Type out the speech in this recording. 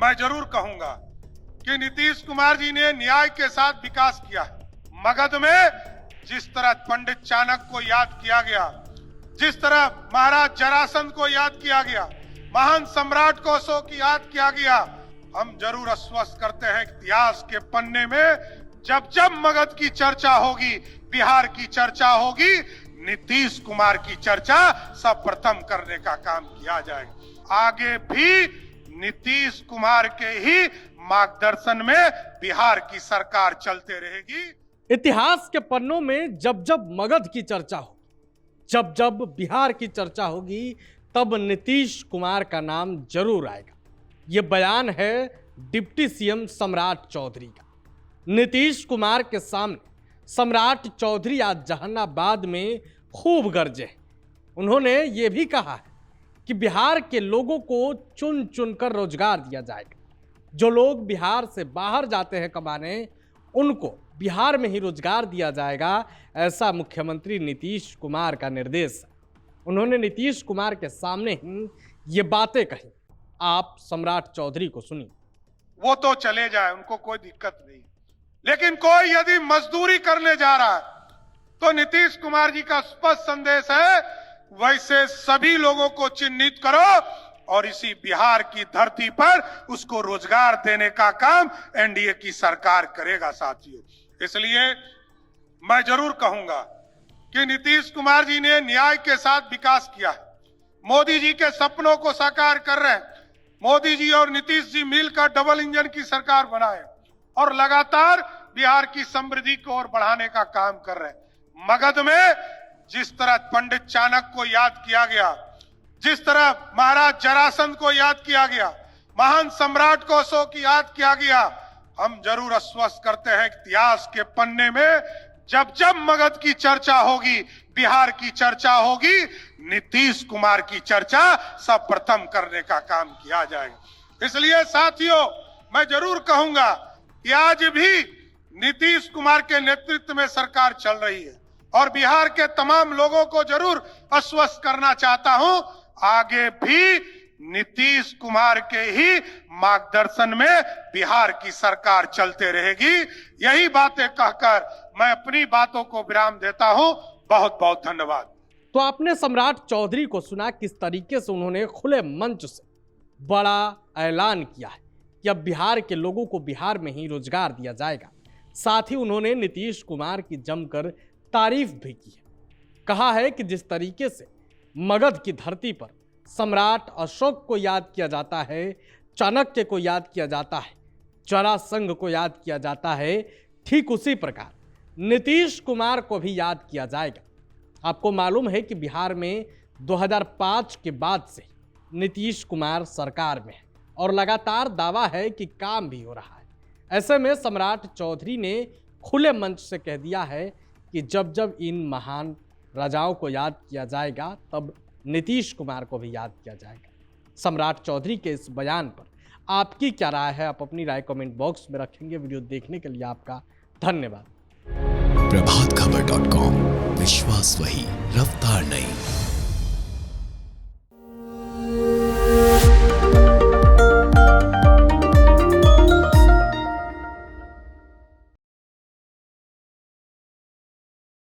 मैं जरूर कहूंगा कि नीतीश कुमार जी ने न्याय के साथ विकास किया है। मगध में जिस तरह पंडित चाणक्य को याद किया गया, जिस तरह महाराज जरासंध को याद किया गया, महान सम्राट को अशोक की याद किया गया, हम जरूर आश्वस्त करते हैं इतिहास के पन्ने में जब जब मगध की चर्चा होगी, बिहार की चर्चा होगी, नीतीश कुमार की चर्चा सर्वप्रथम करने का काम किया जाएगा। आगे भी नीतीश कुमार के ही मार्गदर्शन में बिहार की सरकार चलते रहेगी। इतिहास के पन्नों में जब जब मगध की चर्चा होगी, जब जब बिहार की चर्चा होगी, तब नीतीश कुमार का नाम जरूर आएगा। यह बयान है डिप्टी सीएम सम्राट चौधरी का। नीतीश कुमार के सामने सम्राट चौधरी आज जहानाबाद में खूब गरजे। उन्होंने ये भी कहा है कि बिहार के लोगों को चुन चुनकर रोजगार दिया जाएगा। जो लोग बिहार से बाहर जाते हैं कमाने, उनको बिहार में ही रोजगार दिया जाएगा, ऐसा मुख्यमंत्री नीतीश कुमार का निर्देश है। उन्होंने नीतीश कुमार के सामने ही ये बातें कही। आप सम्राट चौधरी को सुनिए। वो तो चले जाए, उनको कोई दिक्कत नहीं, लेकिन कोई यदि मजदूरी करने जा रहा है तो नीतीश कुमार जी का स्पष्ट संदेश है, वैसे सभी लोगों को चिन्हित करो और इसी बिहार की धरती पर उसको रोजगार देने का काम एनडीए की सरकार करेगा साथियों। इसलिए मैं जरूर कहूंगा कि नीतीश कुमार जी ने न्याय के साथ विकास किया है। मोदी जी के सपनों को साकार कर रहे हैं। मोदी जी और नीतीश जी मिलकर डबल इंजन की सरकार बनाए और लगातार बिहार की समृद्धि को और बढ़ाने का काम कर रहे हैं। मगध में जिस तरह पंडित चाणक्य को याद किया गया, जिस तरह महाराज जरासंध को याद किया गया, महान सम्राट को अशोक की याद किया गया, हम जरूर आश्वस्त करते हैं इतिहास के पन्ने में जब जब मगध की चर्चा होगी, बिहार की चर्चा होगी, नीतीश कुमार की चर्चा सर्वप्रथम करने का काम किया जाएगा। इसलिए साथियों, मैं जरूर कहूंगा कि आज भी नीतीश कुमार के नेतृत्व में सरकार चल रही है और बिहार के तमाम लोगों को जरूर आश्वस्त करना चाहता हूं, आगे भी नीतीश कुमार के ही मार्गदर्शन में बिहार की सरकार चलते रहेगी। यही बातें कहकर मैं अपनी बातों को विराम देता हूं। बहुत बहुत धन्यवाद। तो आपने सम्राट चौधरी को सुना किस तरीके से उन्होंने खुले मंच से बड़ा ऐलान किया है कि अब बिहार के लोगों को बिहार में ही रोजगार दिया जाएगा। साथ ही उन्होंने नीतीश कुमार की जमकर तारीफ भी की है। कहा है कि जिस तरीके से मगध की धरती पर सम्राट अशोक को याद किया जाता है, चाणक्य को याद किया जाता है, जरासंध को याद किया जाता है, ठीक उसी प्रकार नीतीश कुमार को भी याद किया जाएगा। आपको मालूम है कि बिहार में 2005 के बाद से नीतीश कुमार सरकार में है और लगातार दावा है कि काम भी हो रहा है। ऐसे में सम्राट चौधरी ने खुले मंच से कह दिया है कि जब जब इन महान राजाओं को याद किया जाएगा, तब नीतीश कुमार को भी याद किया जाएगा। सम्राट चौधरी के इस बयान पर आपकी क्या राय है? आप अपनी राय कमेंट बॉक्स में रखेंगे। वीडियो देखने के लिए आपका धन्यवाद। प्रभातखबर.com, विश्वास वही, रफ्तार नहीं।